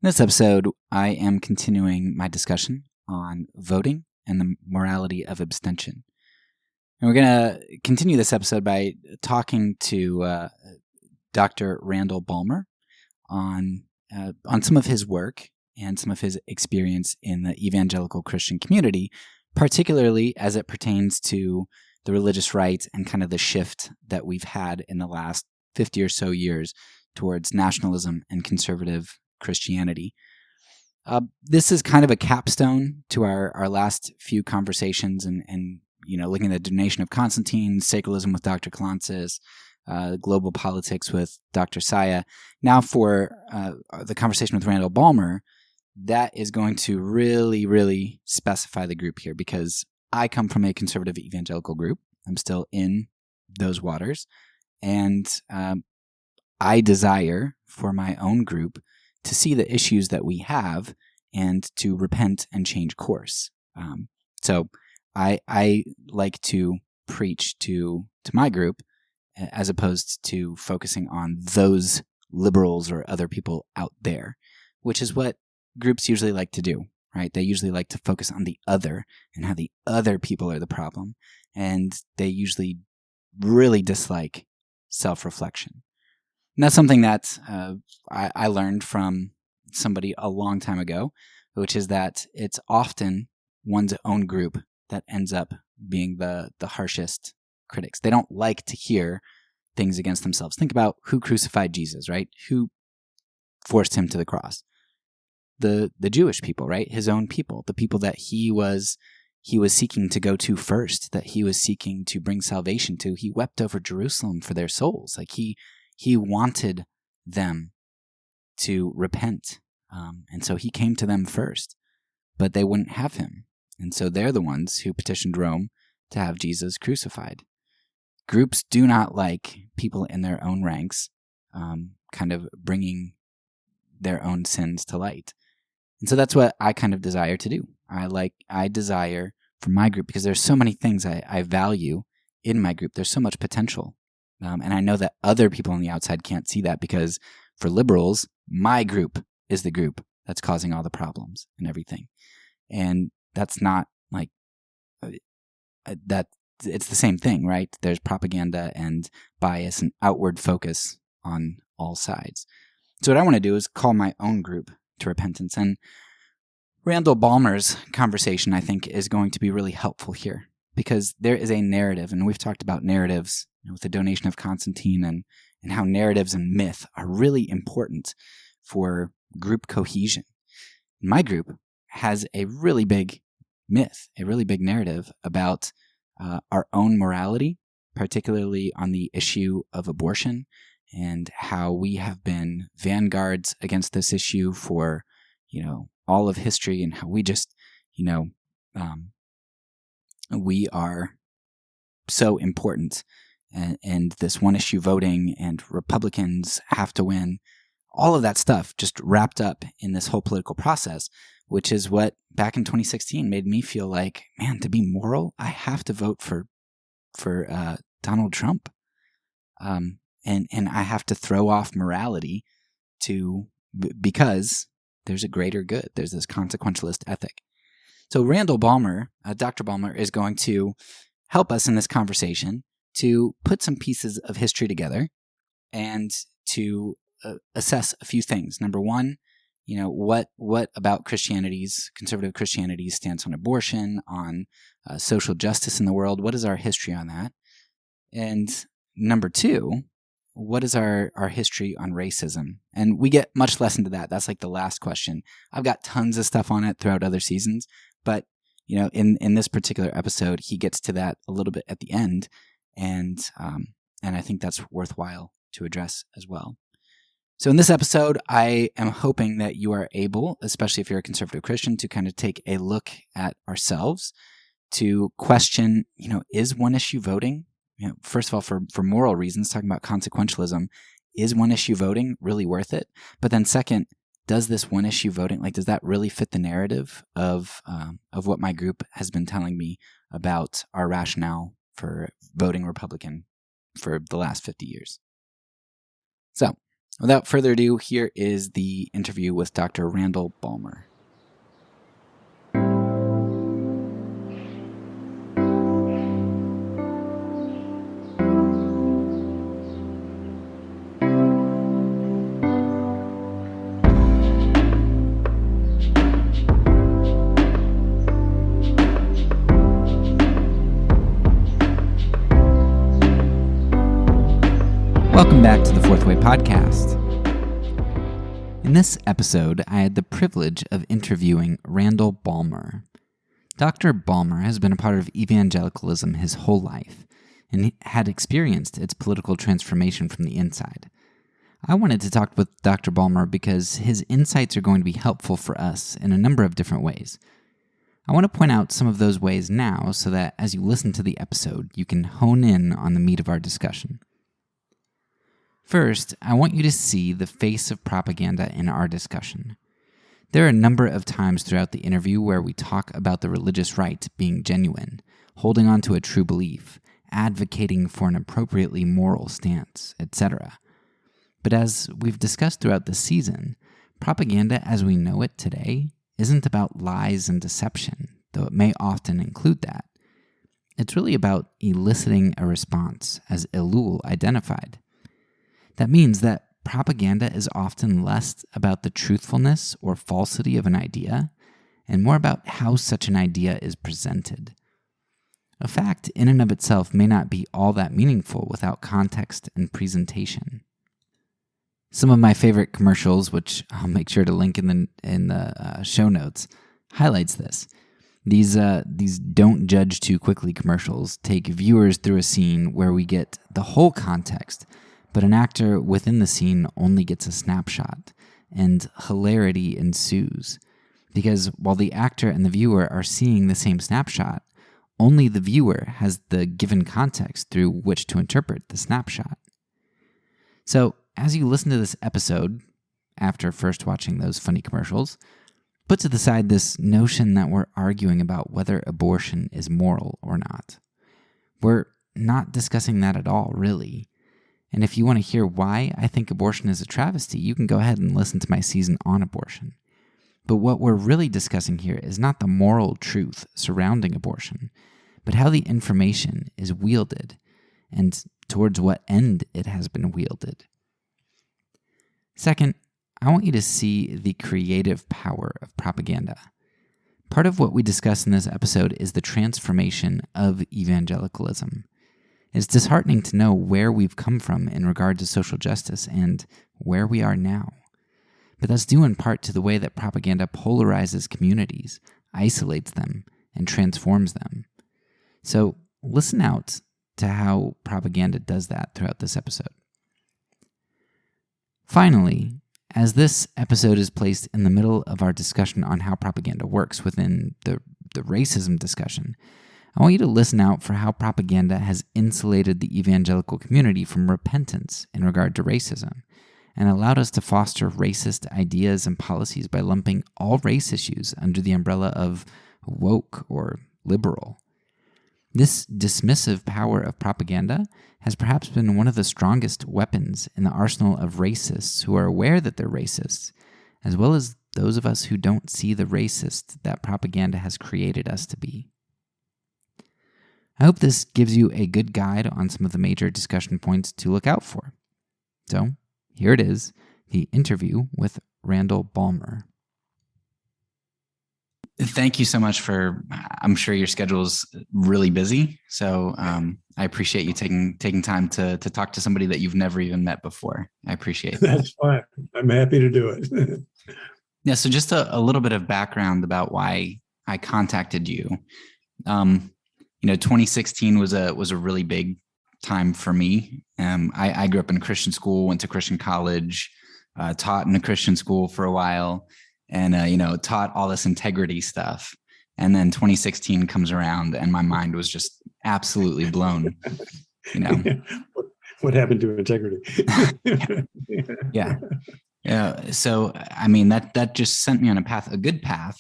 In this episode, I am continuing my discussion on voting and the morality of abstention. And we're going to continue this episode by talking to Dr. Randall Balmer on some of his work and some of his experience in the evangelical Christian community, particularly as it pertains to the religious right and kind of the shift that we've had in the last 50 or so years towards nationalism and conservative Christianity. This is kind of a capstone to our last few conversations and looking at the donation of Constantine, secularism with Dr. Kalantzis, global politics with Dr. Saya. Now for the conversation with Randall Balmer, that is going to really, really specify the group here, because I come from a conservative evangelical group. I'm still in those waters, and I desire for my own group to see the issues that we have and to repent and change course. So I like to preach to my group as opposed to focusing on those liberals or other people out there, which is what groups usually like to do, right? They usually like to focus on the other and how the other people are the problem. And they usually really dislike self-reflection. And that's something that I learned from somebody a long time ago, which is that it's often one's own group that ends up being the harshest critics. They don't like to hear things against themselves. Think about who crucified Jesus, right? Who forced him to the cross? The Jewish people, right? His own people, the people that he was seeking to go to first, that he was seeking to bring salvation to. He wept over Jerusalem for their souls. Like he wanted them to repent. And so he came to them first, but they wouldn't have him. And so they're the ones who petitioned Rome to have Jesus crucified. Groups do not like people in their own ranks kind of bringing their own sins to light. And so that's what I kind of desire to do. I desire for my group, because there's so many things I value in my group. There's so much potential. And I know that other people on the outside can't see that, because for liberals, my group is the group that's causing all the problems and everything. And that's not like that. It's the same thing, right? There's propaganda and bias and outward focus on all sides. So what I want to do is call my own group to repentance. And Randall Balmer's conversation, I think, is going to be really helpful here, because there is a narrative, and we've talked about narratives with the donation of Constantine and how narratives and myth are really important for group cohesion. My group has a really big myth, a really big narrative about our own morality, particularly on the issue of abortion, and how we have been vanguards against this issue for, all of history, and how we just, we are so important, and this one issue voting, and Republicans have to win, all of that stuff just wrapped up in this whole political process, which is what back in 2016 made me feel like, man, to be moral, I have to vote for Donald Trump. And I have to throw off morality because there's a greater good. There's this consequentialist ethic. So Randall Balmer, Dr. Balmer, is going to help us in this conversation to put some pieces of history together and to assess a few things. Number one, what about conservative Christianity's stance on abortion, on social justice in the world? What is our history on that? And number two, what is our history on racism? And we get much less into that. That's like the last question. I've got tons of stuff on it throughout other seasons, but in this particular episode, he gets to that a little bit at the end, and I think that's worthwhile to address as well. So in this episode, I am hoping that you are able, especially if you're a conservative Christian, to kind of take a look at ourselves, to question, is one issue voting? First of all, for moral reasons, talking about consequentialism, is one issue voting really worth it? But then second, does this one issue voting, does that really fit the narrative of what my group has been telling me about our rationale for voting Republican for the last 50 years? So Without further ado, here is the interview with Dr. Randall Balmer. Welcome back to the Fourth Way Podcast. In this episode, I had the privilege of interviewing Randall Balmer. Dr. Balmer has been a part of evangelicalism his whole life and had experienced its political transformation from the inside. I wanted to talk with Dr. Balmer because his insights are going to be helpful for us in a number of different ways. I want to point out some of those ways now so that as you listen to the episode, you can hone in on the meat of our discussion. First, I want you to see the face of propaganda in our discussion. There are a number of times throughout the interview where we talk about the religious right being genuine, holding on to a true belief, advocating for an appropriately moral stance, etc. But as we've discussed throughout the season, propaganda as we know it today isn't about lies and deception, though it may often include that. It's really about eliciting a response, as Elul identified. That means that propaganda is often less about the truthfulness or falsity of an idea and more about how such an idea is presented. A fact in and of itself may not be all that meaningful without context and presentation. Some of my favorite commercials, which I'll make sure to link in the show notes, highlights this. These don't judge too quickly commercials take viewers through a scene where we get the whole context, but an actor within the scene only gets a snapshot, and hilarity ensues. Because while the actor and the viewer are seeing the same snapshot, only the viewer has the given context through which to interpret the snapshot. So, as you listen to this episode, after first watching those funny commercials, put to the side this notion that we're arguing about whether abortion is moral or not. We're not discussing that at all, really. And if you want to hear why I think abortion is a travesty, you can go ahead and listen to my season on abortion. But what we're really discussing here is not the moral truth surrounding abortion, but how the information is wielded and towards what end it has been wielded. Second, I want you to see the creative power of propaganda. Part of what we discuss in this episode is the transformation of evangelicalism. It's disheartening to know where we've come from in regard to social justice and where we are now. But that's due in part to the way that propaganda polarizes communities, isolates them, and transforms them. So listen out to how propaganda does that throughout this episode. Finally, as this episode is placed in the middle of our discussion on how propaganda works within the racism discussion, I want you to listen out for how propaganda has insulated the evangelical community from repentance in regard to racism, and allowed us to foster racist ideas and policies by lumping all race issues under the umbrella of woke or liberal. This dismissive power of propaganda has perhaps been one of the strongest weapons in the arsenal of racists who are aware that they're racists, as well as those of us who don't see the racist that propaganda has created us to be. I hope this gives you a good guide on some of the major discussion points to look out for. So, here it is, the interview with Randall Balmer. Thank you so much I'm sure your schedule's really busy, so I appreciate you taking time to talk to somebody that you've never even met before. I appreciate that. That's fine. I'm happy to do it. Yeah, so just a little bit of background about why I contacted you. 2016 was a really big time for me. I grew up in a Christian school, went to Christian college, taught in a Christian school for a while, and taught all this integrity stuff. And then 2016 comes around, and my mind was just absolutely blown. What happened to integrity? Yeah. So I mean that just sent me on a good path.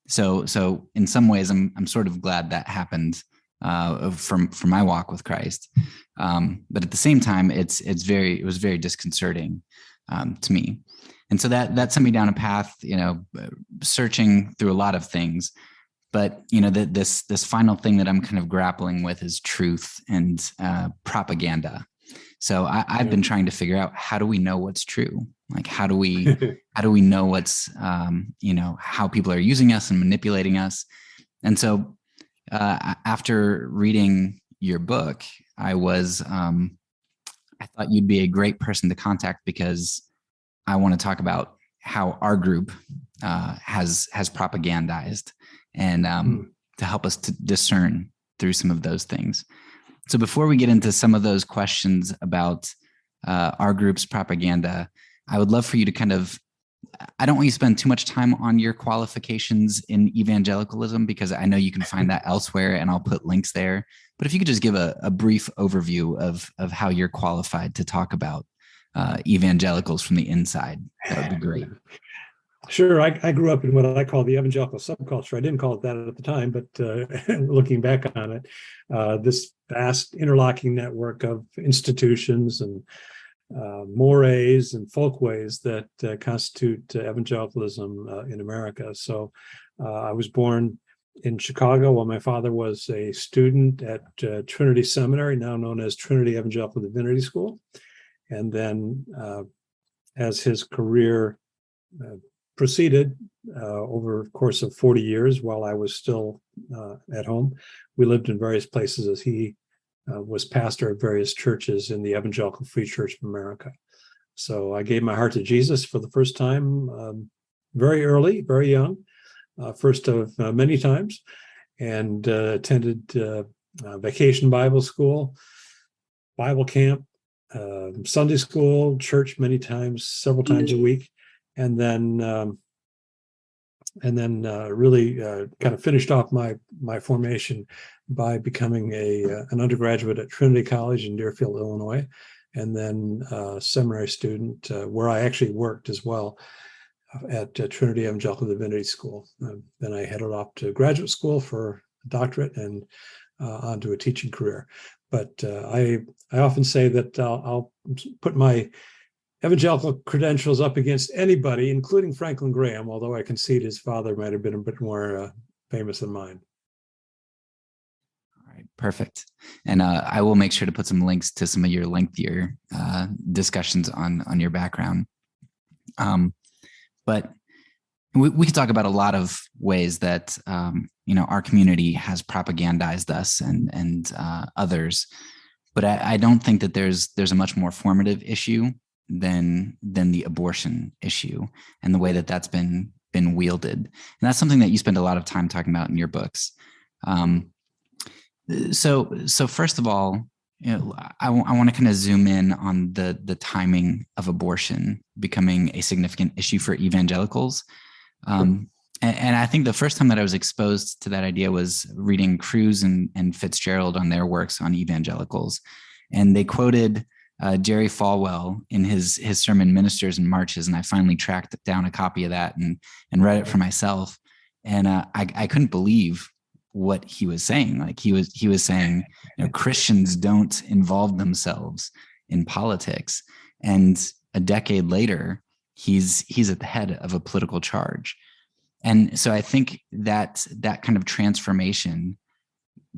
So in some ways, I'm sort of glad that happened. from my walk with Christ. But at the same time, it was very disconcerting to me. And so that sent me down a path, searching through a lot of things. But this final thing that I'm kind of grappling with is truth and propaganda. So I've been trying to figure out, how do we know what's true? Like, how do we know what's how people are using us and manipulating us? And so after reading your book, I thought you'd be a great person to contact, because I want to talk about how our group has propagandized, and to help us to discern through some of those things. So before we get into some of those questions about our group's propaganda, I would love for you to I don't want you to spend too much time on your qualifications in evangelicalism, because I know you can find that elsewhere, and I'll put links there. But if you could just give a brief overview of how you're qualified to talk about evangelicals from the inside, that would be great. Sure. I grew up in what I call the evangelical subculture. I didn't call it that at the time, but looking back on it, this vast interlocking network of institutions and mores and folkways that constitute evangelicalism in America. So I was born in Chicago while my father was a student at Trinity Seminary, now known as Trinity Evangelical Divinity School. And then as his career proceeded over the course of 40 years, while I was still at home, we lived in various places as he was pastor of various churches in the Evangelical Free Church of America. So I gave my heart to Jesus for the first time very early, very young, first of many times, and attended vacation Bible school, Bible camp, Sunday school, church many times, several times a week, and then really kind of finished off my formation by becoming an undergraduate at Trinity College in Deerfield, Illinois, and then a seminary student where I actually worked as well at Trinity Evangelical Divinity School. Then I headed off to graduate school for a doctorate and onto a teaching career. But I often say that I'll put my evangelical credentials up against anybody, including Franklin Graham, although I concede his father might have been a bit more famous than mine. All right, perfect. And I will make sure to put some links to some of your lengthier discussions on your background. But we could talk about a lot of ways that our community has propagandized us and others, but I don't think that there's a much more formative issue than the abortion issue and the way that that's been wielded. And that's something that you spend a lot of time talking about in your books. So first of all, I want to kind of zoom in on the timing of abortion becoming a significant issue for evangelicals. And I think the first time that I was exposed to that idea was reading Cruz and Fitzgerald on their works on evangelicals. And they quoted Jerry Falwell in his sermon Ministers and Marches, and I finally tracked down a copy of that and read it for myself. And I couldn't believe what he was saying. Like he was saying, Christians don't involve themselves in politics. And a decade later, he's at the head of a political charge. And so I think that kind of transformation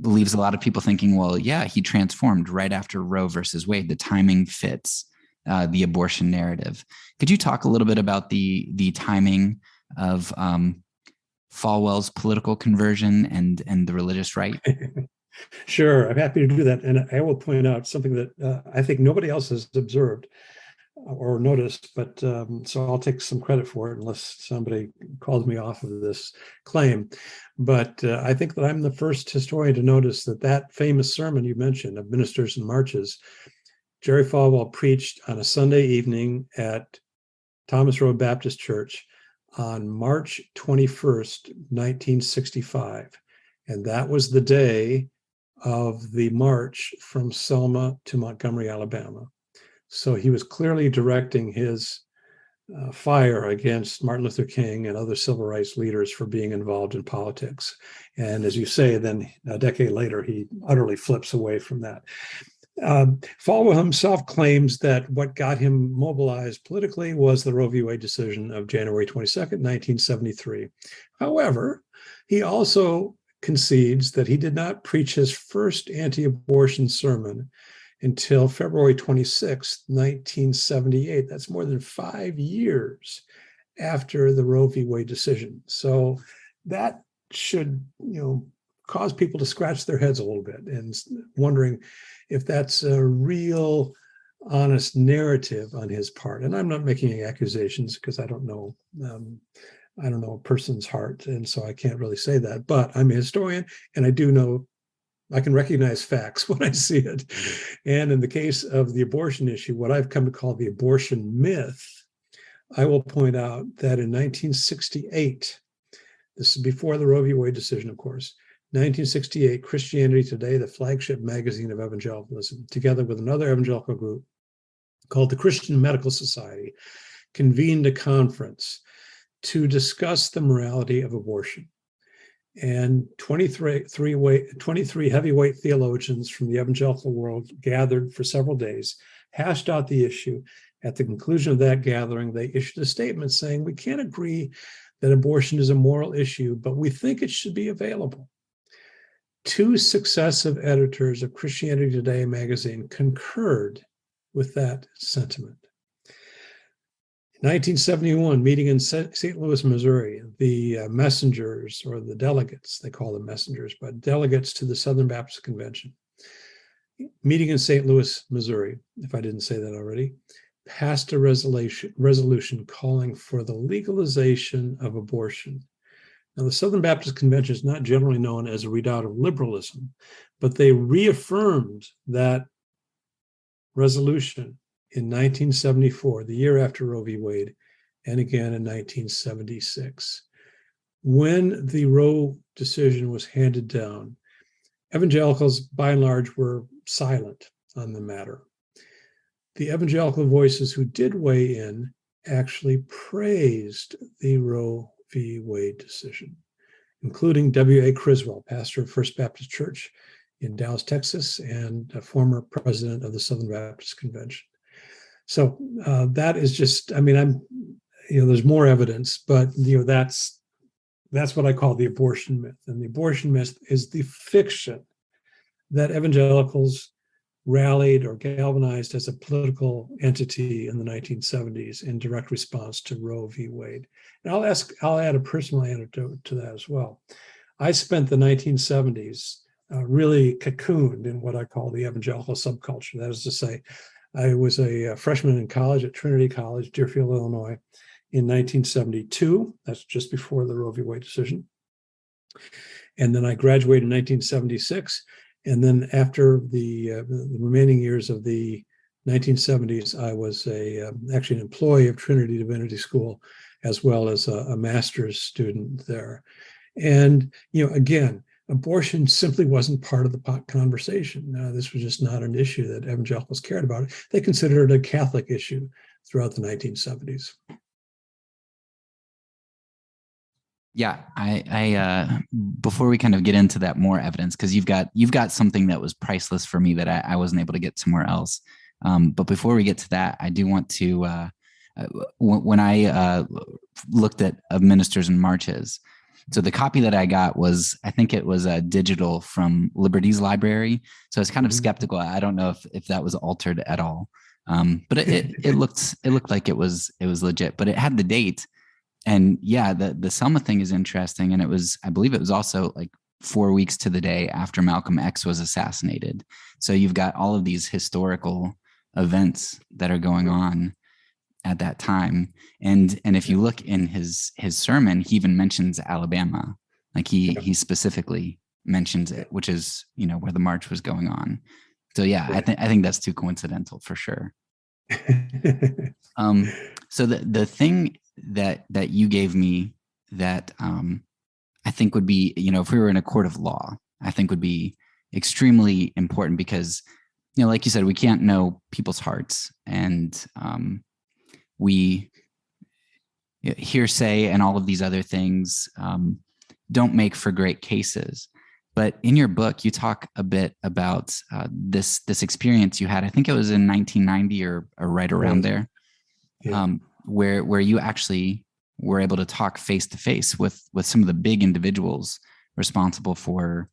leaves a lot of people thinking, well, yeah, he transformed right after Roe versus Wade. The timing fits the abortion narrative. Could you talk a little bit about the timing of Falwell's political conversion and the religious right? Sure, I'm happy to do that. And I will point out something that I think nobody else has observed or noticed, but so I'll take some credit for it unless somebody calls me off of this claim. But I think that I'm the first historian to notice that famous sermon you mentioned of Ministers and Marches, Jerry Falwell preached on a Sunday evening at Thomas Road Baptist Church on March 21st, 1965. And that was the day of the march from Selma to Montgomery, Alabama. So he was clearly directing his fire against Martin Luther King and other civil rights leaders for being involved in politics. And as you say, then a decade later, he utterly flips away from that. Falwell himself claims that what got him mobilized politically was the Roe v. Wade decision of January 22nd, 1973. However, he also concedes that he did not preach his first anti-abortion sermon until February 26, 1978. That's more than 5 years after the Roe v. Wade decision. So that should, cause people to scratch their heads a little bit and wondering if that's a real honest narrative on his part. And I'm not making any accusations because I don't know a person's heart, and so I can't really say that. But I'm a historian, and I do know I can recognize facts when I see it. And in the case of the abortion issue, what I've come to call the abortion myth, I will point out that in 1968, this is before the Roe v. Wade decision, of course, 1968, Christianity Today, the flagship magazine of evangelicalism, together with another evangelical group called the Christian Medical Society, convened a conference to discuss the morality of abortion. And 23 heavyweight theologians from the evangelical world gathered for several days, hashed out the issue. At the conclusion of that gathering, they issued a statement saying, we can't agree that abortion is a moral issue, but we think it should be available. 2 successive editors of Christianity Today magazine concurred with that sentiment. In 1971, meeting in St. Louis, Missouri, the messengers, or the delegates, they call them messengers, but delegates to the Southern Baptist Convention, meeting in St. Louis, Missouri, if I didn't say that already, passed a resolution calling for the legalization of abortion. Now, the Southern Baptist Convention is not generally known as a redoubt of liberalism, but they reaffirmed that resolution in 1974, the year after Roe v. Wade, and again in 1976. When the Roe decision was handed down, evangelicals, by and large, were silent on the matter. The evangelical voices who did weigh in actually praised the Roe v. Wade decision, including W.A. Criswell, pastor of First Baptist Church in Dallas, Texas, and a former president of the Southern Baptist Convention. So that is just, there's more evidence, but that's what I call the abortion myth. And the abortion myth is the fiction that evangelicals rallied or galvanized as a political entity in the 1970s in direct response to Roe v. Wade. And I'll add a personal anecdote to that as well. I spent the 1970s really cocooned in what I call the evangelical subculture. That is to say, I was a freshman in college at Trinity College, Deerfield, Illinois, in 1972. That's just before the Roe v. Wade decision. And then I graduated in 1976. And then after the remaining years of the 1970s, I was actually an employee of Trinity Divinity School, as well as a master's student there. And, again, abortion simply wasn't part of the conversation. This was just not an issue that evangelicals cared about. They considered it a Catholic issue throughout the 1970s. Yeah, I before we kind of get into that more evidence, because you've got something that was priceless for me that I wasn't able to get somewhere else. But before we get to that, I do want to when I looked at ministers and marches. So the copy that I got was, I think it was a digital from Liberty's library. So I was kind of skeptical. I don't know if that was altered at all. But it looked like it was legit, but it had the date. And yeah, the Selma thing is interesting. And I believe it was also like 4 weeks to the day after Malcolm X was assassinated. So you've got all of these historical events that are going on at that time. And if you look in his sermon, he even mentions Alabama. Like he specifically mentions it, which is, where the march was going on. So yeah, I think that's too coincidental for sure. So the thing that you gave me that I think would be, if we were in a court of law, I think would be extremely important because, like you said, we can't know people's hearts, and we hearsay and all of these other things don't make for great cases. But in your book, you talk a bit about this experience you had. I think it was in 1990 or right around there, where you actually were able to talk face to face with some of the big individuals responsible for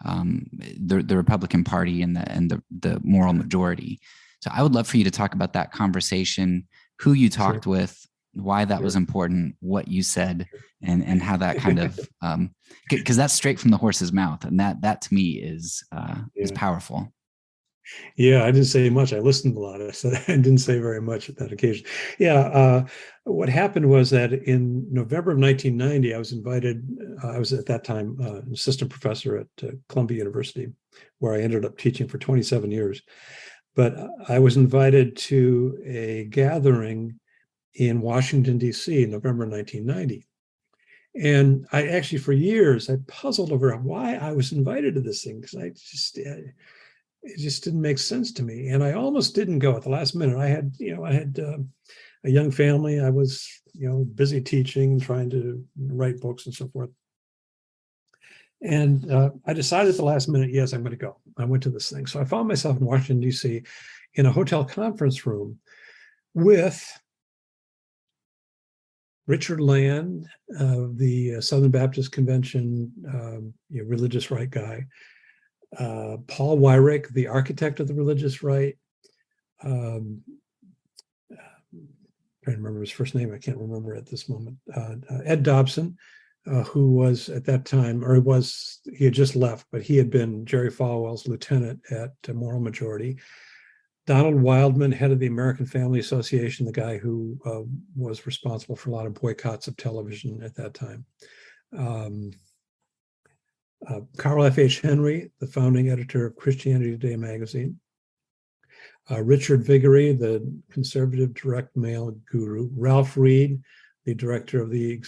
the Republican Party and the moral majority. So I would love for you to talk about that conversation, who you talked with, why that was important, what you said, and how that kind of because that's straight from the horse's mouth, and that to me is powerful. Yeah, I didn't say much. I listened a lot. I didn't say very much at that occasion. Yeah, what happened was that in November of 1990, I was invited. I was at that time an assistant professor at Columbia University, where I ended up teaching for 27 years. But I was invited to a gathering in Washington, D.C. in November 1990. And I actually, for years, I puzzled over why I was invited to this thing, because it just didn't make sense to me. And I almost didn't go at the last minute. I had a young family. I was, busy teaching, trying to write books and so forth. And I decided at the last minute, yes, I'm going to go. I went to this thing. So I found myself in Washington, D.C. in a hotel conference room with Richard Land of the Southern Baptist Convention, religious right guy, Paul Weyrich, the architect of the religious right, trying to remember his first name, I can't remember at this moment, Ed Dobson, who was at that time, he had just left, but he had been Jerry Falwell's lieutenant at Moral Majority. Donald Wildman, head of the American Family Association, the guy who was responsible for a lot of boycotts of television at that time. Carl F.H. Henry, the founding editor of Christianity Today magazine. Richard Viguerie, the conservative direct mail guru. Ralph Reed, the director of the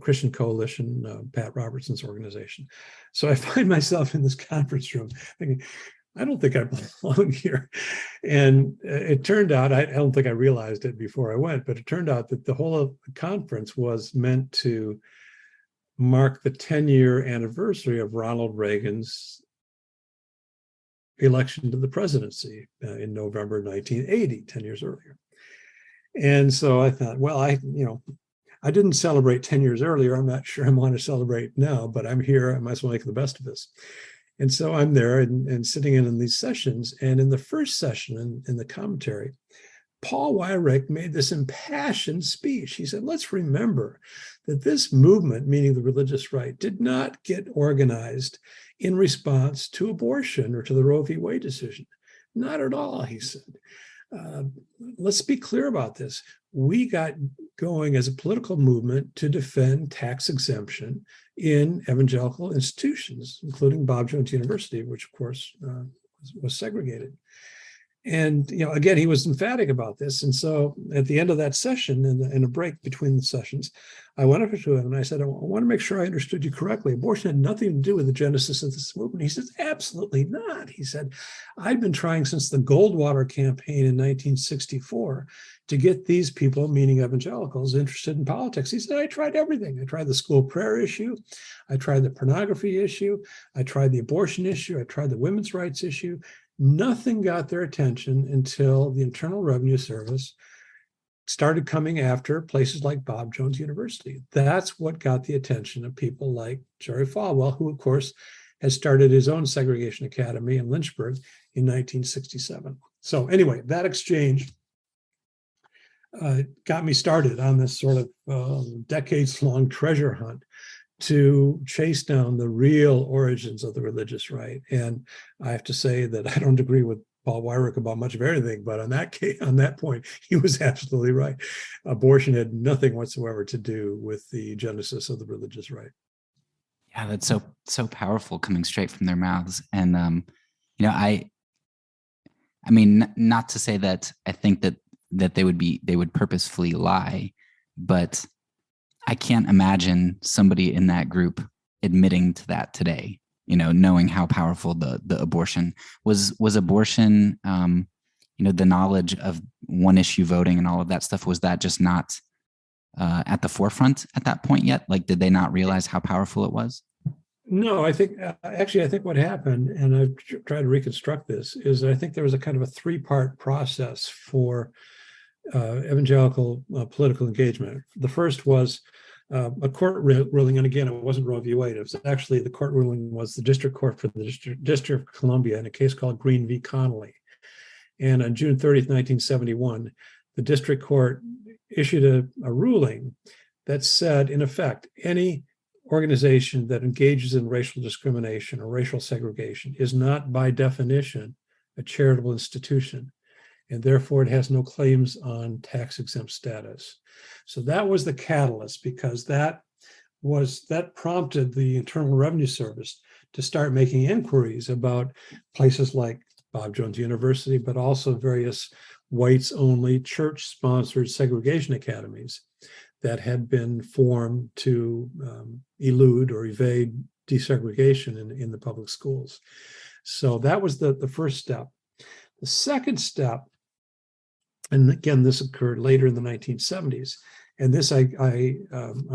Christian Coalition, Pat Robertson's organization. So I find myself in this conference room thinking, I don't think I belong here. And it turned out, I don't think I realized it before I went, but it turned out that the whole conference was meant to mark the 10-year anniversary of Ronald Reagan's election to the presidency in November 1980, 10 years earlier. And so I thought, well, I didn't celebrate 10 years earlier. I'm not sure I want to celebrate now, but I'm here. I might as well make the best of this. And so I'm there and sitting in these sessions. And in the first session, in the commentary, Paul Weyrich made this impassioned speech. He said, let's remember that this movement, meaning the religious right, did not get organized in response to abortion or to the Roe v. Wade decision. Not at all, he said. Let's be clear about this. We got going as a political movement to defend tax exemption in evangelical institutions, including Bob Jones University, which of course was segregated. And again, he was emphatic about this. And so at the end of that session, in a break between the sessions, I went up to him and I said, I want to make sure I understood you correctly. Abortion had nothing to do with the genesis of this movement. He says, absolutely not. He said, I've been trying since the Goldwater campaign in 1964 to get these people, meaning evangelicals, interested in politics. He said, I tried everything. I tried the school prayer issue. I tried the pornography issue. I tried the abortion issue. I tried the women's rights issue. Nothing got their attention until the Internal Revenue Service started coming after places like Bob Jones University. That's what got the attention of people like Jerry Falwell, who, of course, has started his own segregation academy in Lynchburg in 1967. So anyway, that exchange got me started on this sort of decades-long treasure hunt to chase down the real origins of the religious right. And I have to say that I don't agree with Paul Weyrich about much of anything, but on that point, he was absolutely right. Abortion had nothing whatsoever to do with the genesis of the religious right. Yeah, that's so powerful coming straight from their mouths. And I mean, not to say that I think that they would purposefully lie, but I can't imagine somebody in that group admitting to that today, knowing how powerful the abortion was abortion, the knowledge of one issue voting and all of that stuff. Was that just not at the forefront at that point yet? Like, did they not realize how powerful it was? No, I think actually, I think what happened, and I've tried to reconstruct this, is I think there was a kind of a three-part process for evangelical political engagement. The first was a court ruling, and again, it wasn't Roe v. Wade. It was actually the court ruling was the district court for the District of Columbia in a case called Green v. Connolly. And on June 30th, 1971, the district court issued a ruling that said, in effect, any organization that engages in racial discrimination or racial segregation is not by definition a charitable institution, and therefore it has no claims on tax-exempt status. So that was the catalyst, because that prompted the Internal Revenue Service to start making inquiries about places like Bob Jones University, but also various whites-only church-sponsored segregation academies that had been formed to elude or evade desegregation in the public schools. So that was the first step. The second step, and again, this occurred later in the 1970s, and this I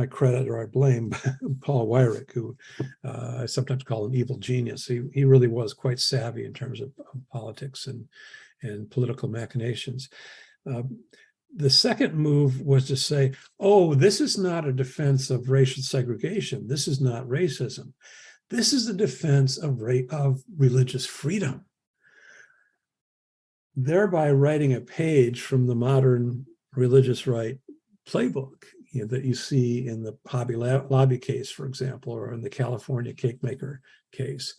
credit or I blame Paul Weyrich, who I sometimes call an evil genius. He really was quite savvy in terms of politics and political machinations. The second move was to say, oh, this is not a defense of racial segregation. This is not racism. This is a defense of religious freedom, thereby writing a page from the modern religious right playbook, that you see in the Hobby Lobby case, for example, or in the California cake maker case.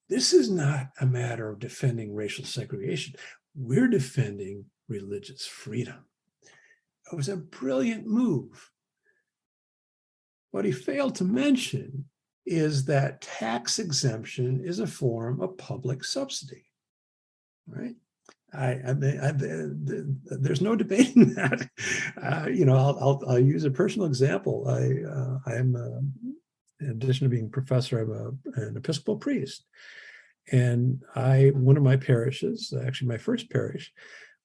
This is not a matter of defending racial segregation. We're defending religious freedom. It was a brilliant move. What he failed to mention is that tax exemption is a form of public subsidy, right? There's no debating that. I'll use a personal example. I'm in addition to being professor, I'm an Episcopal priest, and one of my parishes, actually my first parish,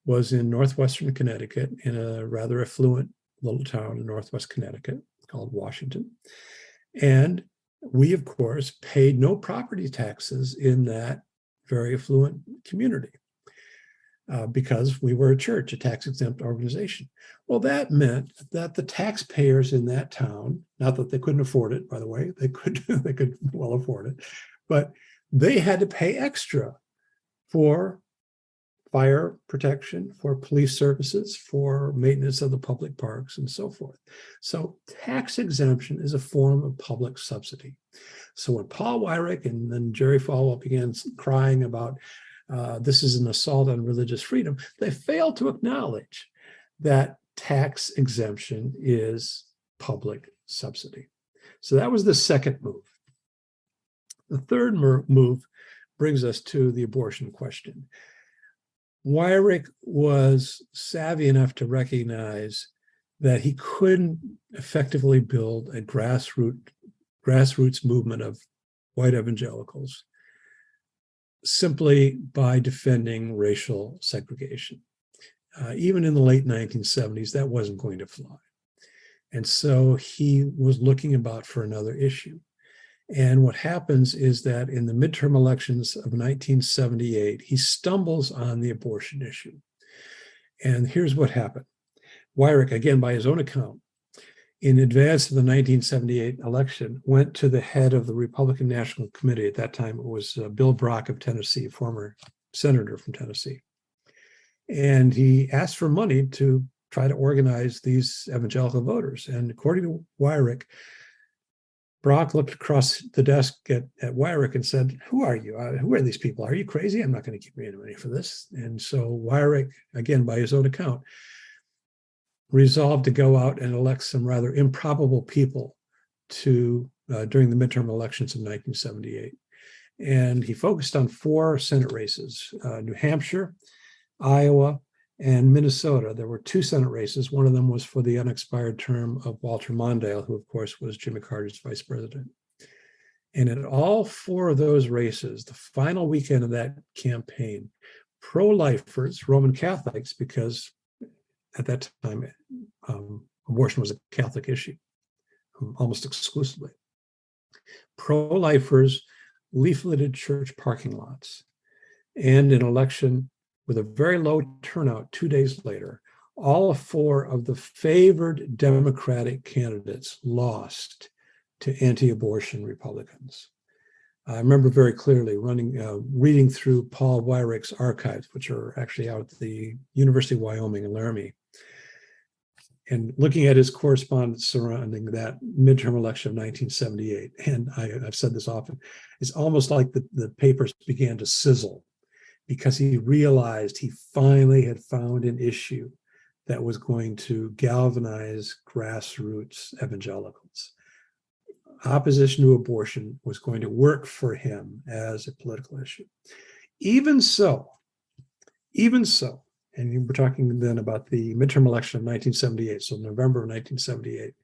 was in northwestern Connecticut, in a rather affluent little town in northwest Connecticut called Washington. And we, of course, paid no property taxes in that very affluent community because we were a church, a tax-exempt organization. Well, that meant that the taxpayers in that town, not that they couldn't afford it, by the way, they could well afford it, but they had to pay extra for fire protection, for police services, for maintenance of the public parks, and so forth. So tax exemption is a form of public subsidy. So when Paul Weyrich and then Jerry Falwell began crying about this is an assault on religious freedom, they failed to acknowledge that tax exemption is public subsidy. So that was the second move. The third move brings us to the abortion question. Weyrich was savvy enough to recognize that he couldn't effectively build a grassroots movement of white evangelicals simply by defending racial segregation. Even in the late 1970s, that wasn't going to fly. And so he was looking about for another issue. And what happens is that in the midterm elections of 1978, he stumbles on the abortion issue. And here's what happened. Weyrich, again, by his own account, in advance of the 1978 election, went to the head of the Republican National Committee. At that time, it was Bill Brock of Tennessee, former senator from Tennessee. And he asked for money to try to organize these evangelical voters. And according to Weyrich, Brock looked across the desk at Weyrich and said, who are you? Who are these people? Are you crazy? I'm not going to give you any money for this. And so Weyrich, again, by his own account, resolved to go out and elect some rather improbable people during the midterm elections of 1978. And he focused on 4 Senate races, New Hampshire, Iowa, and Minnesota. There were 2 Senate races. One of them was for the unexpired term of Walter Mondale, who, of course, was Jimmy Carter's vice president. And in all 4 of those races, the final weekend of that campaign, pro-lifers, Roman Catholics, because at that time, abortion was a Catholic issue, almost exclusively. Pro-lifers leafleted church parking lots. And an election with a very low turnout 2 days later, all four of the favored Democratic candidates lost to anti-abortion Republicans. I remember very clearly reading through Paul Weyrach's archives, which are actually out at the University of Wyoming in Laramie, and looking at his correspondence surrounding that midterm election of 1978. And I've said this often, it's almost like the papers began to sizzle because he realized he finally had found an issue that was going to galvanize grassroots evangelicals. Opposition to abortion was going to work for him as a political issue. Even so, and we're talking then about the midterm election of 1978, so November of 1978.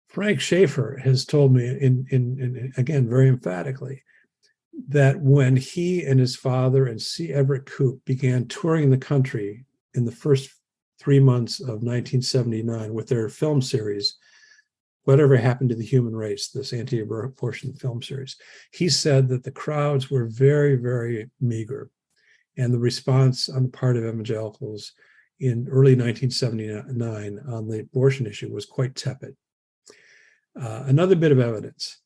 Frank Schaeffer has told me, in again, very emphatically, that when he and his father and C. Everett Koop began touring the country in the first 3 months of 1979 with their film series, Whatever Happened to the Human Race, this anti-abortion film series, he said that the crowds were very, very meager. And the response on the part of evangelicals in early 1979 on the abortion issue was quite tepid. Another bit of evidence,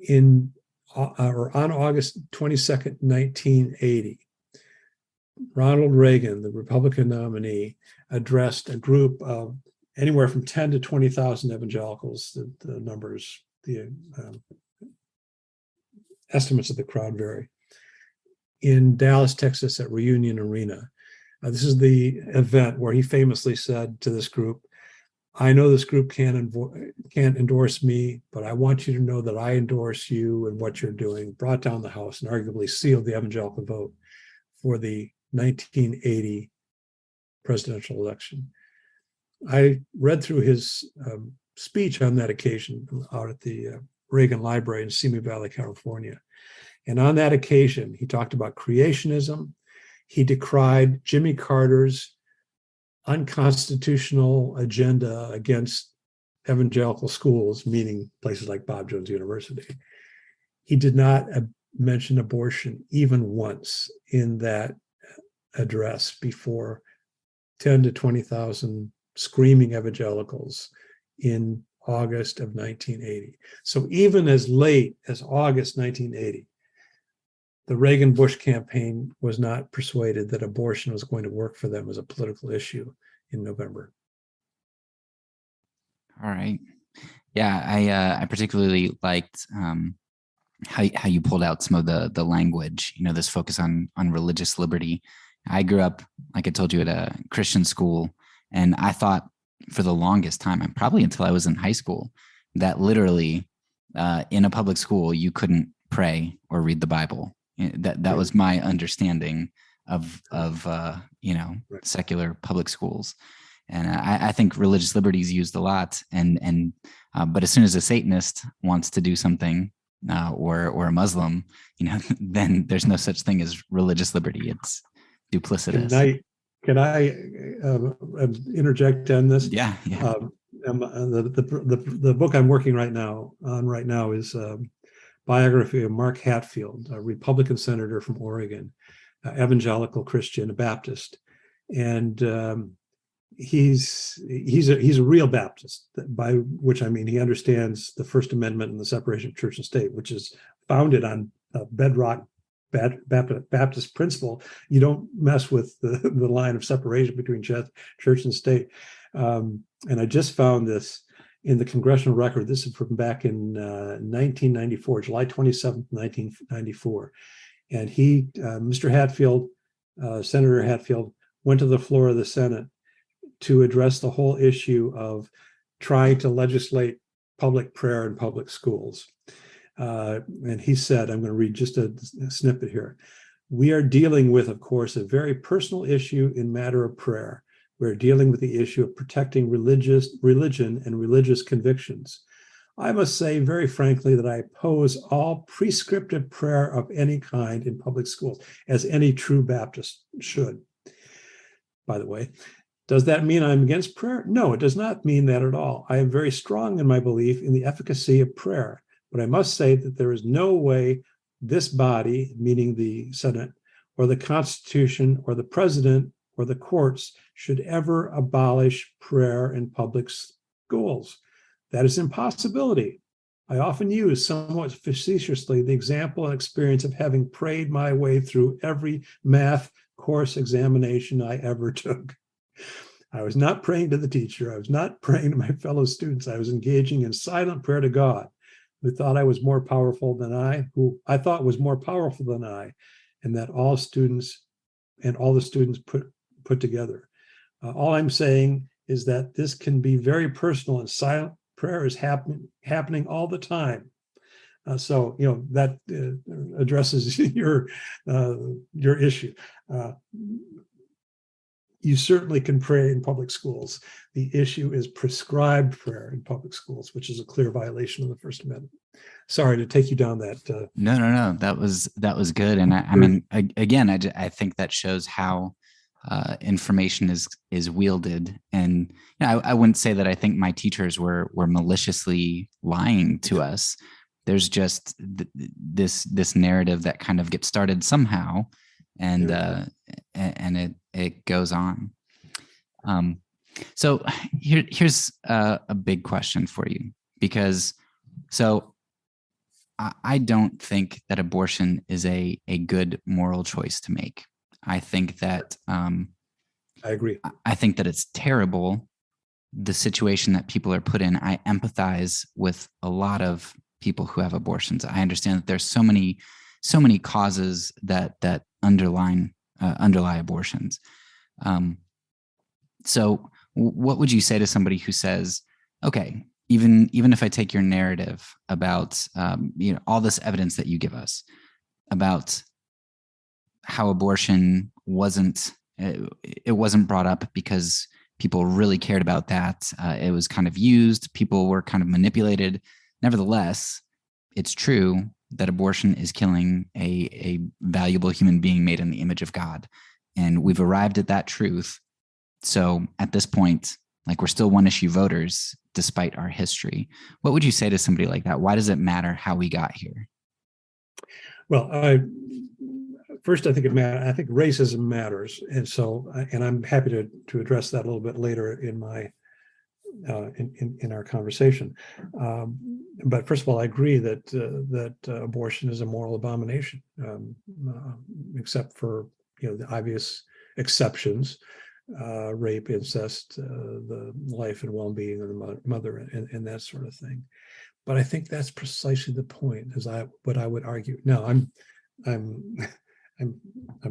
on August 22nd, 1980, Ronald Reagan, the Republican nominee, addressed a group of anywhere from 10 to 20,000 evangelicals. The numbers, the estimates of the crowd vary, in Dallas, Texas at Reunion Arena. This is the event where he famously said to this group, "I know this group can't endorse me, but I want you to know that I endorse you and what you're doing." Brought down the House and arguably sealed the evangelical vote for the 1980 presidential election. I read through his speech on that occasion out at the Reagan Library in Simi Valley, California. And on that occasion, he talked about creationism. He decried Jimmy Carter's unconstitutional agenda against evangelical schools, meaning places like Bob Jones University. He did not mention abortion even once in that address before 10 to 20,000 screaming evangelicals in August of 1980. So even as late as August 1980, the Reagan-Bush campaign was not persuaded that abortion was going to work for them as a political issue in November. All right. Yeah, I particularly liked how you pulled out some of the language, this focus on religious liberty. I grew up, like I told you, at a Christian school, and I thought for the longest time, and probably until I was in high school, that literally in a public school, you couldn't pray or read the Bible. That was my understanding of secular public schools. And I think religious liberty is used a lot. But as soon as a Satanist wants to do something, or a Muslim, then there's no such thing as religious liberty. It's duplicitous. Can I interject on this? Yeah. The book I'm working on right now is biography of Mark Hatfield, a Republican senator from Oregon, evangelical Christian, a Baptist, and he's a real Baptist, by which I mean he understands the First Amendment and the separation of church and state, which is founded on bedrock Baptist principle. You don't mess with the line of separation between church and state. And I just found this in the congressional record. This is from back in 1994, July 27th, 1994. And Mr. Hatfield, Senator Hatfield, went to the floor of the Senate to address the whole issue of trying to legislate public prayer in public schools. And he said, I'm going to read just a snippet here. "We are dealing with, of course, a very personal issue in matter of prayer. We're dealing with the issue of protecting religion and religious convictions. I must say very frankly that I oppose all prescriptive prayer of any kind in public schools, as any true Baptist should, by the way. Does that mean I'm against prayer? No, it does not mean that at all. I am very strong in my belief in the efficacy of prayer, but I must say that there is no way this body, meaning the Senate, or the Constitution, or the president, or the courts should ever abolish prayer in public schools. That is an impossibility. I often use somewhat facetiously the example and experience of having prayed my way through every math course examination I ever took. I was not praying to the teacher. I was not praying to my fellow students. I was engaging in silent prayer to God, who thought I was more powerful than I, who I thought was more powerful than I, and that all students and all the students put together. All I'm saying is that this can be very personal, and silent prayer is happening all the time. So that addresses your issue. You certainly can pray in public schools. The issue is prescribed prayer in public schools, which is a clear violation of the First Amendment. Sorry to take you down that. No. That was good. And I mean, again, I think that shows how information is wielded. And I wouldn't say that I think my teachers were maliciously lying to us. There's just this narrative that kind of gets started somehow, and it goes on. So here's a big question for you, because I don't think that abortion is a good moral choice to make. I think that I agree. I think that it's terrible, the situation that people are put in. I empathize with a lot of people who have abortions. I understand that there's so many causes that underlie abortions. So what would you say to somebody who says, okay, even if I take your narrative about all this evidence that you give us about how abortion wasn't brought up because people really cared about that, it was kind of used, people were kind of manipulated. Nevertheless, it's true that abortion is killing a valuable human being made in the image of God. And we've arrived at that truth. So at this point, like, we're still one issue voters despite our history. What would you say to somebody like that? Why does it matter how we got here? Well, first, I think I think racism matters. And so, and I'm happy to address that a little bit later in my in our conversation. But first of all, I agree that abortion is a moral abomination, except for the obvious exceptions, rape, incest, the life and well-being of the mother, and that sort of thing. But I think that's precisely the point, what I would argue. Now, I'm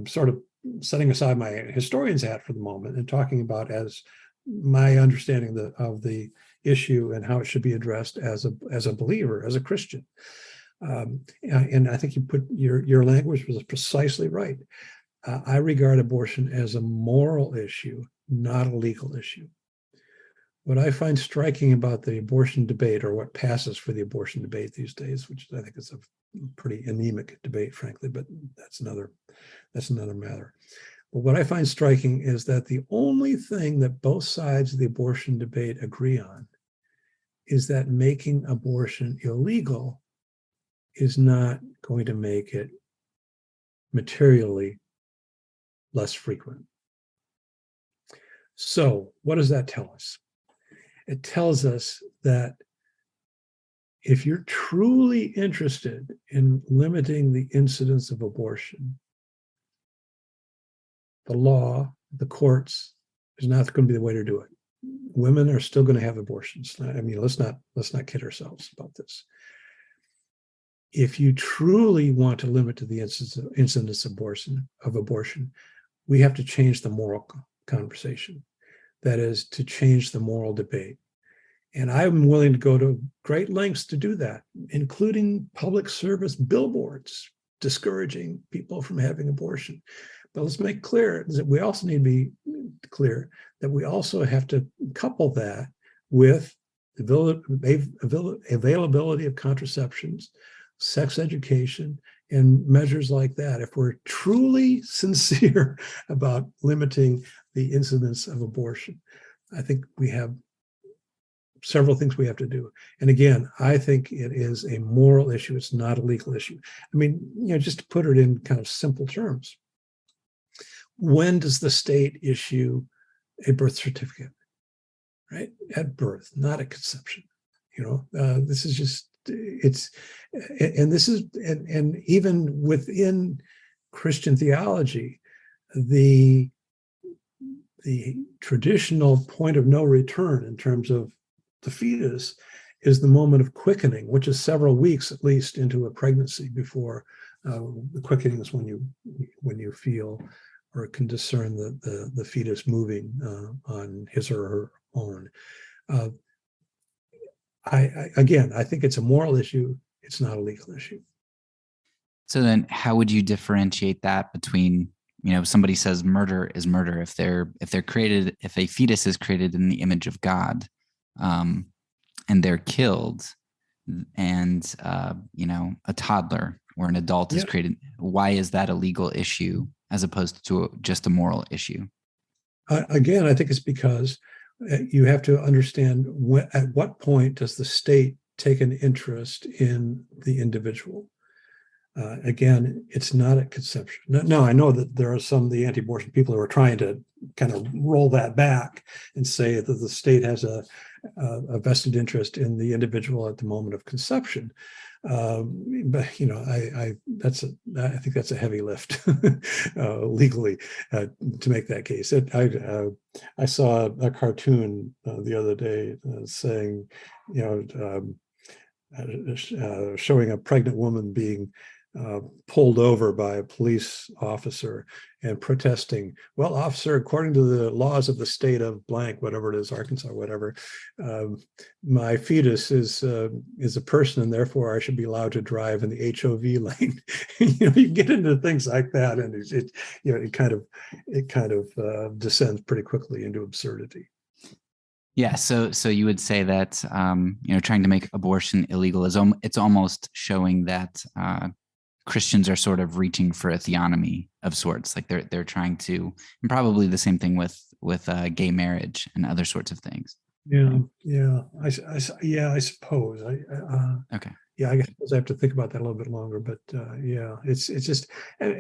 sort of setting aside my historian's hat for the moment and talking about as my understanding of the issue and how it should be addressed as a believer, as a Christian. And I think you put your language was precisely right. I regard abortion as a moral issue, not a legal issue. What I find striking about the abortion debate, or what passes for the abortion debate these days, which I think is a pretty anemic debate, frankly, but that's another matter. But what I find striking is that the only thing that both sides of the abortion debate agree on is that making abortion illegal is not going to make it materially less frequent. So what does that tell us? It tells us that if you're truly interested in limiting the incidence of abortion, the law, the courts, is not going to be the way to do it. Women are still going to have abortions. I mean, let's not kid ourselves about this. If you truly want to limit the incidence of abortion, we have to change the moral conversation. That is, to change the moral debate. And I'm willing to go to great lengths to do that, including public service billboards discouraging people from having abortion. But let's make clear that we also need to be clear that we also have to couple that with the availability of contraceptions, sex education, in measures like that, if we're truly sincere about limiting the incidence of abortion, I think we have several things we have to do. And again, I think it is a moral issue. It's not a legal issue. I mean, just to put it in kind of simple terms, when does the state issue a birth certificate? Right? At birth, not at conception. This is just, and even within Christian theology, the traditional point of no return in terms of the fetus is the moment of quickening, which is several weeks at least into a pregnancy before the quickening is when you feel or can discern the fetus moving on his or her own. I think it's a moral issue. It's not a legal issue. So then how would you differentiate that between, somebody says murder is murder if a fetus is created in the image of God, and they're killed, and a toddler or an adult is created, why is that a legal issue as opposed to just a moral issue? Again, I think it's because you have to understand at what point does the state take an interest in the individual. Again, it's not at conception. No, I know that there are some of the anti-abortion people who are trying to kind of roll that back and say that the state has a vested interest in the individual at the moment of conception. But I think that's a heavy lift legally to make that case. I saw a cartoon the other day saying, showing a pregnant woman being pulled over by a police officer and protesting, well, officer, according to the laws of the state of blank, whatever it is, Arkansas, whatever, my fetus is a person, and therefore I should be allowed to drive in the HOV lane. You get into things like that, and it kind of descends pretty quickly into absurdity. Yeah, so you would say that trying to make abortion illegal it's almost showing that Christians are sort of reaching for a theonomy of sorts, like they're trying to, and probably the same thing with gay marriage and other sorts of things. I suppose. Okay. Yeah, I suppose I have to think about that a little bit longer, but it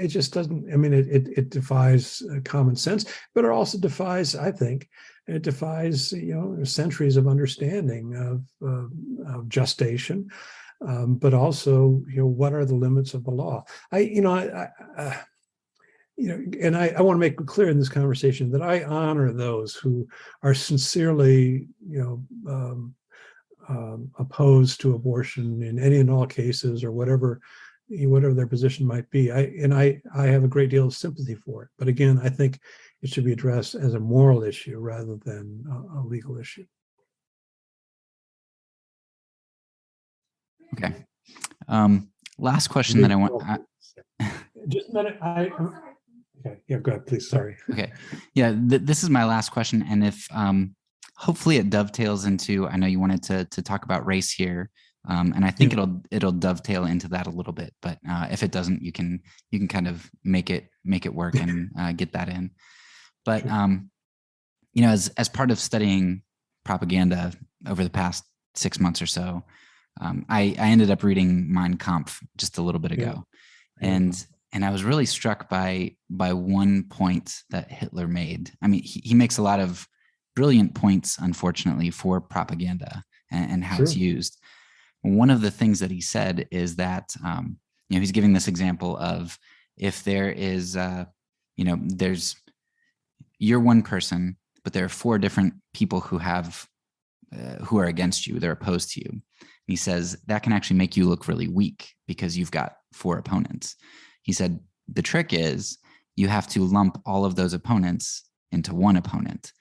just doesn't. I mean, it defies common sense, but it also defies, I think, it defies centuries of understanding of gestation. But also, what are the limits of the law? And I want to make it clear in this conversation that I honor those who are sincerely, opposed to abortion in any and all cases, or whatever their position might be. I have a great deal of sympathy for it. But again, I think it should be addressed as a moral issue rather than a legal issue. Okay. Last question that I want. Just a minute. Okay. Yeah, go ahead, please. Sorry. Okay. Yeah, this is my last question. And if hopefully it dovetails into, I know you wanted to talk about race here. And I think it'll dovetail into that a little bit. But if it doesn't, you can kind of make it work and get that in. But as part of studying propaganda over the past 6 months or so, I ended up reading Mein Kampf just a little bit ago, and I was really struck by one point that Hitler made. I mean, he makes a lot of brilliant points, unfortunately, for propaganda and how it's used. One of the things that he said is that he's giving this example of, if there is you're one person, but there are 4 different people who are against you, they're opposed to you. He says that can actually make you look really weak because you've got 4 opponents. He said the trick is you have to lump all of those opponents into one opponent.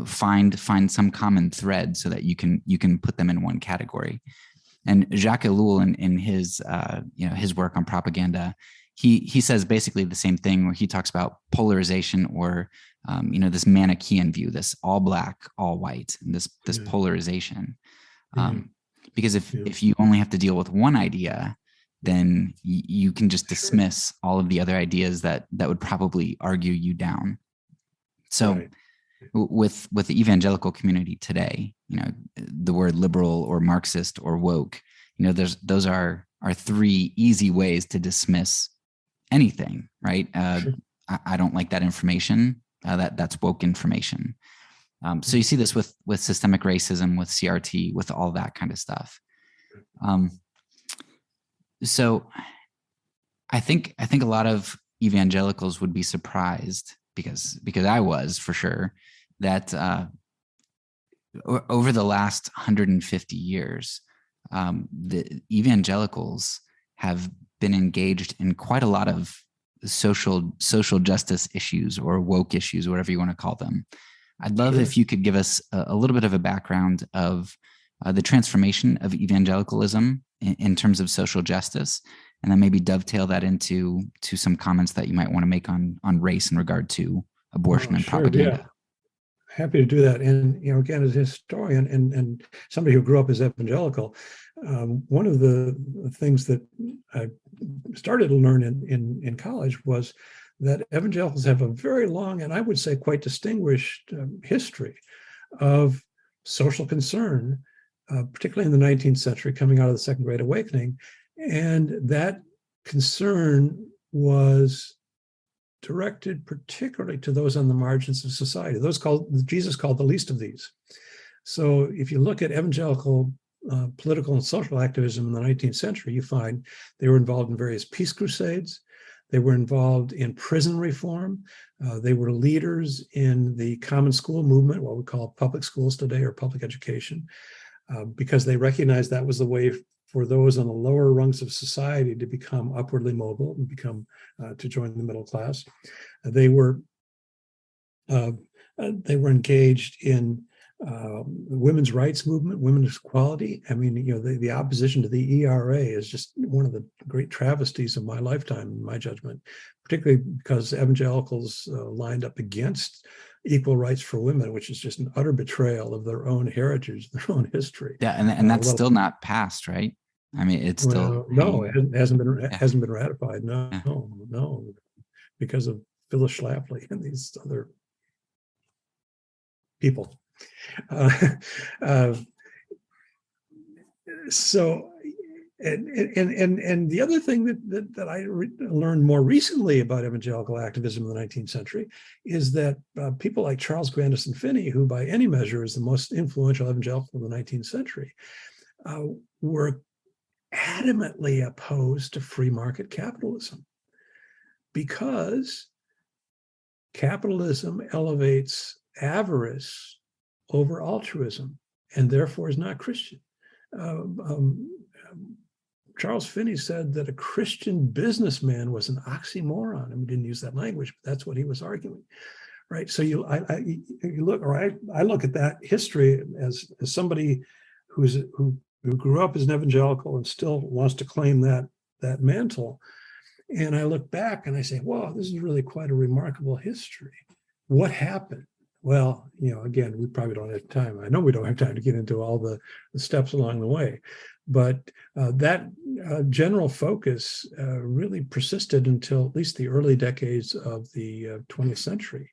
Find some common thread so that you can put them in one category. And Jacques Ellul in his his work on propaganda, he says basically the same thing, where he talks about polarization, or this Manichaean view, this all black, all white, and this polarization. Because if you only have to deal with one idea, then you can just dismiss all of the other ideas that would probably argue you down. So Right. with the evangelical community today, the word liberal or Marxist or woke, those are three easy ways to dismiss anything, right? Sure. I don't like that information. That's woke information. So you see this with systemic racism, with CRT, with all that kind of stuff. So I think a lot of evangelicals would be surprised, because I was, for sure, that over the last 150 years, the evangelicals have been engaged in quite a lot of social justice issues, or woke issues, whatever you want to call them. I'd love if you could give us a little bit of a background of the transformation of evangelicalism in terms of social justice, and then maybe dovetail that into some comments that you might want to make on race in regard to abortion and propaganda. Yeah. Happy to do that. And, again, as a historian and somebody who grew up as evangelical, one of the things that I started to learn in college was that evangelicals have a very long, and I would say quite distinguished, history of social concern, particularly in the 19th century, coming out of the Second Great Awakening. And that concern was directed particularly to those on the margins of society, those Jesus called the least of these. So if you look at evangelical political and social activism in the 19th century, you find they were involved in various peace crusades. They were involved in prison reform. They were leaders in the common school movement, what we call public schools today, or public education, because they recognized that was the way for those on the lower rungs of society to become upwardly mobile and to join the middle class. They were engaged in the women's rights movement, women's equality. I mean, the opposition to the ERA is just one of the great travesties of my lifetime, in my judgment, particularly because evangelicals lined up against equal rights for women, which is just an utter betrayal of their own heritage, their own history. Yeah, and that's still not passed, right? I mean, it's still no, it hasn't been ratified. Yeah. No, because of Phyllis Schlafly and these other people. So, and the other thing that I learned more recently about evangelical activism in the 19th century is that people like Charles Grandison Finney, who by any measure is the most influential evangelical of the 19th century, were adamantly opposed to free market capitalism, because capitalism elevates avarice over altruism and therefore is not Christian. Charles Finney said that a Christian businessman was an oxymoron. I mean, he didn't use that language, but that's what he was arguing, right? So I look at that history as somebody who grew up as an evangelical and still wants to claim that mantle. And I look back and I say, wow, this is really quite a remarkable history. What happened? Well, again, we probably don't have time. I know we don't have time to get into all the steps along the way, but that general focus really persisted until at least the early decades of the 20th century.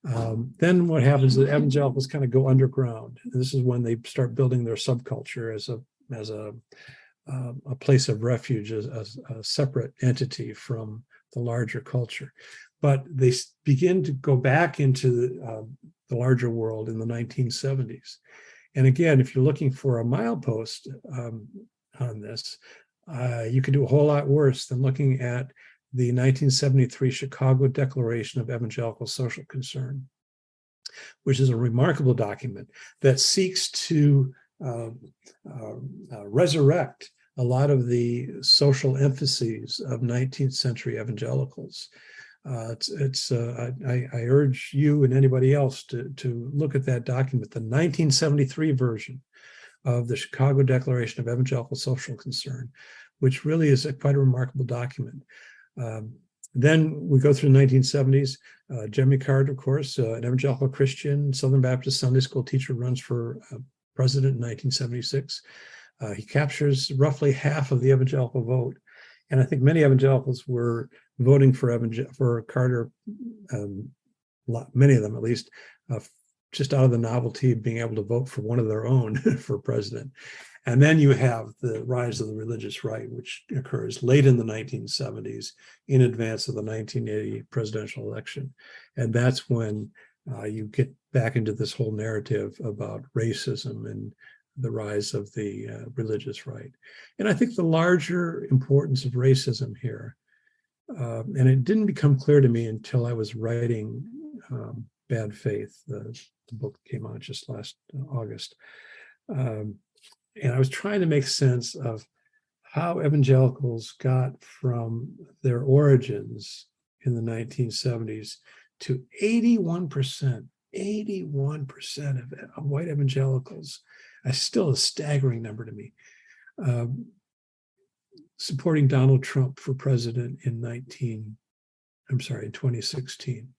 Then what happens is evangelicals kind of go underground. This is when they start building their subculture as a place of refuge, as a separate entity from the larger culture. But they begin to go back into the larger world in the 1970s. And again, if you're looking for a milepost on this, you could do a whole lot worse than looking at the 1973 Chicago Declaration of Evangelical Social Concern, which is a remarkable document that seeks to resurrect a lot of the social emphases of 19th century evangelicals. I urge you and anybody else to look at that document, the 1973 version of the Chicago Declaration of Evangelical Social Concern, which really is quite a remarkable document. Then we go through the 1970s. Jimmy Carter, of course, an evangelical Christian, Southern Baptist Sunday school teacher, runs for president in 1976. He captures roughly half of the evangelical vote. And I think many evangelicals were voting for Carter, many of them at least, just out of the novelty of being able to vote for one of their own for president. And then you have the rise of the religious right, which occurs late in the 1970s, in advance of the 1980 presidential election. And that's when you get back into this whole narrative about racism and the rise of the religious right. And I think the larger importance of racism here, and it didn't become clear to me until I was writing Bad Faith, the book that came out just last August. And I was trying to make sense of how evangelicals got from their origins in the 1970s to 81% of white evangelicals, still a staggering number to me, supporting Donald Trump for president in 2016.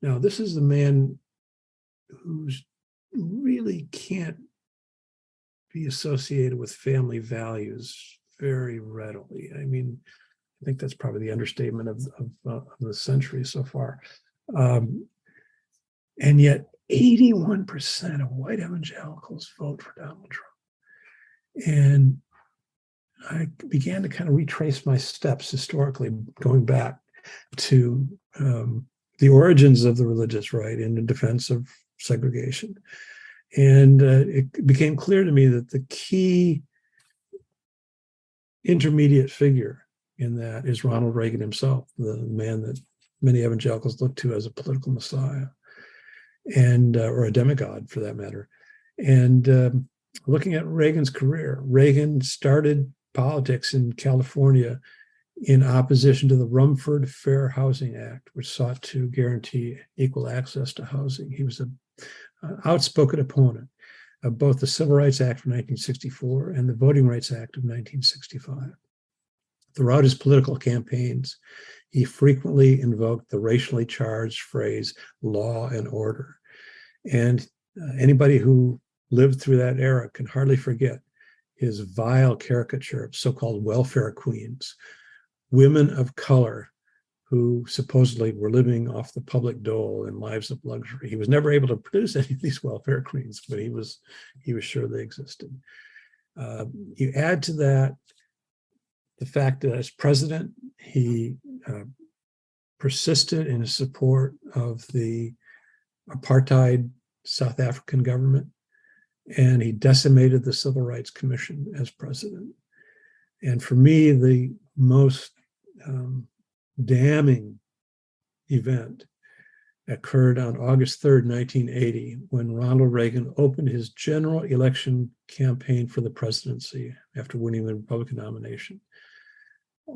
Now, this is the man who's really can't be associated with family values very readily. I mean, I think that's probably the understatement of the century so far. And yet 81% of white evangelicals vote for Donald Trump. And I began to kind of retrace my steps historically, going back to the origins of the religious right in the defense of segregation. And it became clear to me that the key intermediate figure in that is Ronald Reagan himself, the man that many evangelicals look to as a political messiah, and or a demigod for that matter. And looking at Reagan's career, Reagan started politics in California in opposition to the Rumford Fair Housing Act, which sought to guarantee equal access to housing. He was an outspoken opponent of both the Civil Rights Act of 1964 and the Voting Rights Act of 1965. Throughout his political campaigns, he frequently invoked the racially charged phrase law and order. And anybody who lived through that era can hardly forget his vile caricature of so-called welfare queens, women of color who supposedly were living off the public dole in lives of luxury. He was never able to produce any of these welfare queens, but he was sure they existed. You add to that the fact that as president, he persisted in his support of the apartheid South African government, and he decimated the Civil Rights Commission as president. And for me, the most damning event occurred on August 3rd, 1980, when Ronald Reagan opened his general election campaign for the presidency after winning the Republican nomination.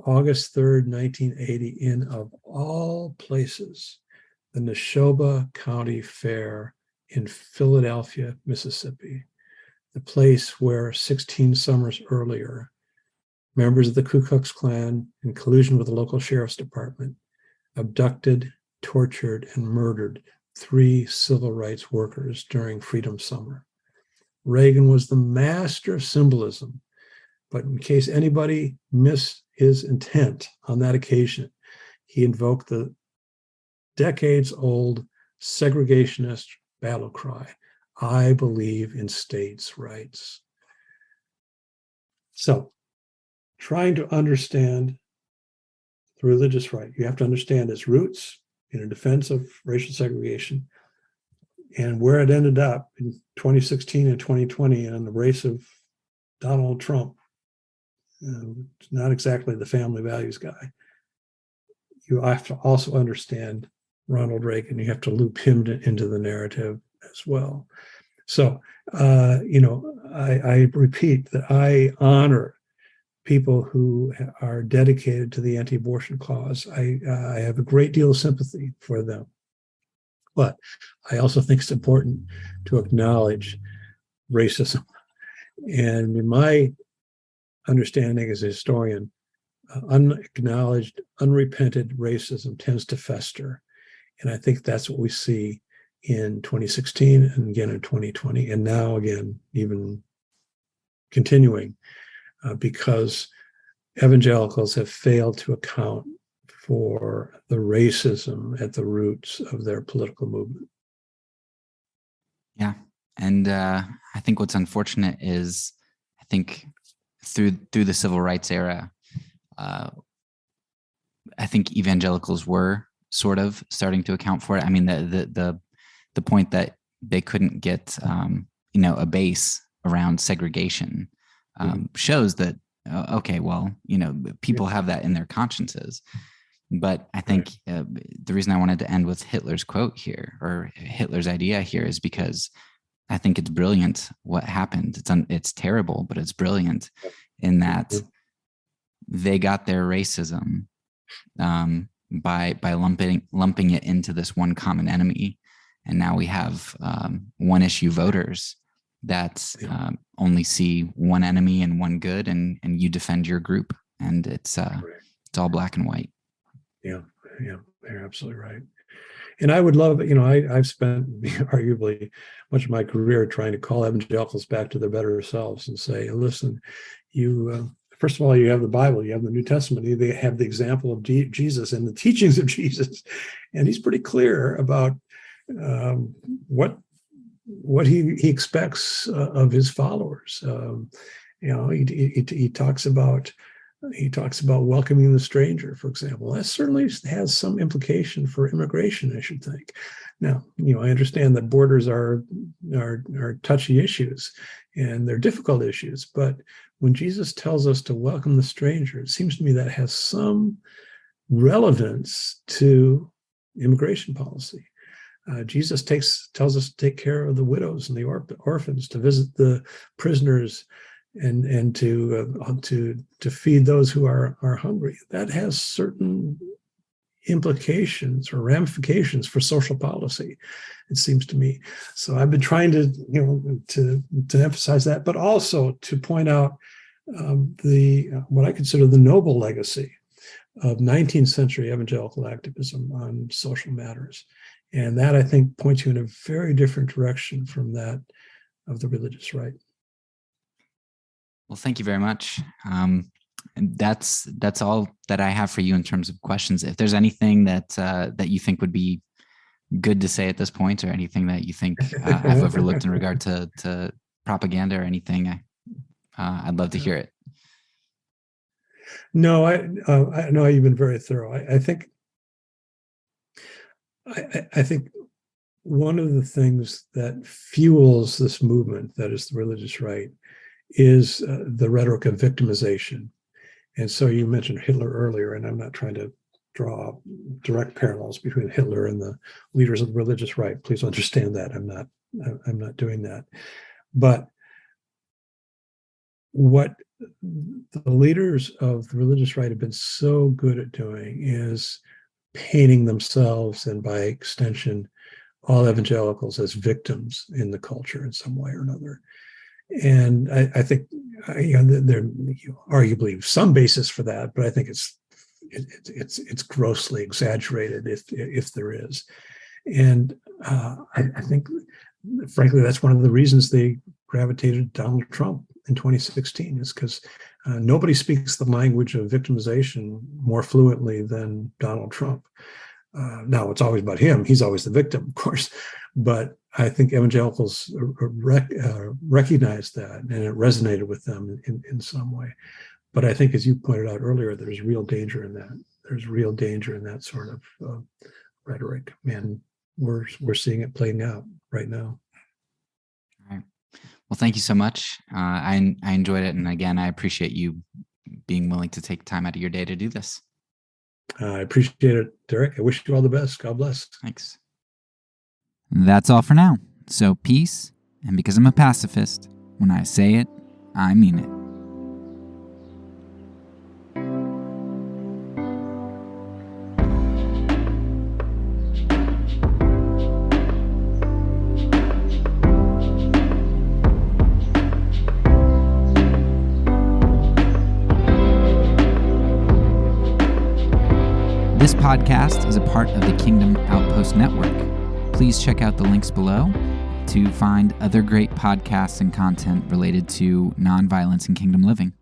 August 3rd, 1980, in, of all places, the Neshoba County Fair in Philadelphia, Mississippi, the place where 16 summers earlier, members of the Ku Klux Klan, in collusion with the local sheriff's department, abducted, tortured, and murdered 3 civil rights workers during Freedom Summer. Reagan was the master of symbolism, but in case anybody missed his intent on that occasion, he invoked the decades-old segregationist battle cry, "I believe in states' rights." So, trying to understand the religious right, you have to understand its roots in a defense of racial segregation and where it ended up in 2016 and 2020 in the race of Donald Trump. Not exactly the family values guy. You have to also understand Ronald Reagan. You have to loop him into the narrative as well. So, I repeat that I honor people who are dedicated to the anti-abortion cause. I have a great deal of sympathy for them. But I also think it's important to acknowledge racism. And in my understanding as a historian, unacknowledged, unrepented racism tends to fester. And I think that's what we see in 2016 and again in 2020, and now again, even continuing because evangelicals have failed to account for the racism at the roots of their political movement. Yeah. And I think what's unfortunate is, I think through the civil rights era, I think evangelicals were sort of starting to account for it. I mean, the point that they couldn't get a base around segregation shows that okay, well, people have that in their consciences. But I think the reason I wanted to end with Hitler's quote here, or Hitler's idea here, is because I think it's brilliant what happened. It's terrible, but it's brilliant in that they got their racism by lumping it into this one common enemy, and now we have one issue voters that only see one enemy and one good, and you defend your group, and it's all black and white. Yeah, you're absolutely right. And I would love, I've spent arguably much of my career trying to call evangelicals back to their better selves and say, listen, you, first of all, you have the Bible, you have the New Testament, they have the example of Jesus and the teachings of Jesus. And he's pretty clear about what he expects of his followers. He talks about welcoming the stranger, for example. That certainly has some implication for immigration, I should think. Now, I understand that borders are touchy issues and they're difficult issues, but when Jesus tells us to welcome the stranger, it seems to me that has some relevance to immigration policy. Jesus tells us to take care of the widows and the orphans, to visit the prisoners, and to feed those who are hungry. That has certain implications or ramifications for social policy, it seems to me. So I've been trying to emphasize that, but also to point out what I consider the noble legacy of 19th century evangelical activism on social matters. And that, I think, points you in a very different direction from that of the religious right. Well, thank you very much. That's all that I have for you in terms of questions. If there's anything that you think would be good to say at this point, or anything that you think I've overlooked in regard to propaganda or anything, I'd love to hear it. No, I know you've been very thorough. I think one of the things that fuels this movement, that is the religious right, is the rhetoric of victimization. And so you mentioned Hitler earlier, and I'm not trying to draw direct parallels between Hitler and the leaders of the religious right. Please understand that. I'm not doing that. But what the leaders of the religious right have been so good at doing is painting themselves, and by extension, all evangelicals, as victims in the culture in some way or another. And I think there arguably some basis for that, but I think it's grossly exaggerated if there is. And I think, frankly, that's one of the reasons they gravitated to Donald Trump in 2016, is because nobody speaks the language of victimization more fluently than Donald Trump. Now, it's always about him. He's always the victim, of course. But I think evangelicals recognized that, and it resonated with them in some way. But I think, as you pointed out earlier, there's real danger in that. There's real danger in that sort of rhetoric. And we're seeing it playing out right now. All right. Well, thank you so much. I enjoyed it. And again, I appreciate you being willing to take time out of your day to do this. I appreciate it, Derek. I wish you all the best. God bless. Thanks. That's all for now. So peace, and because I'm a pacifist, when I say it, I mean it. This podcast is a part of the Kingdom Outpost Network. Please check out the links below to find other great podcasts and content related to nonviolence and kingdom living.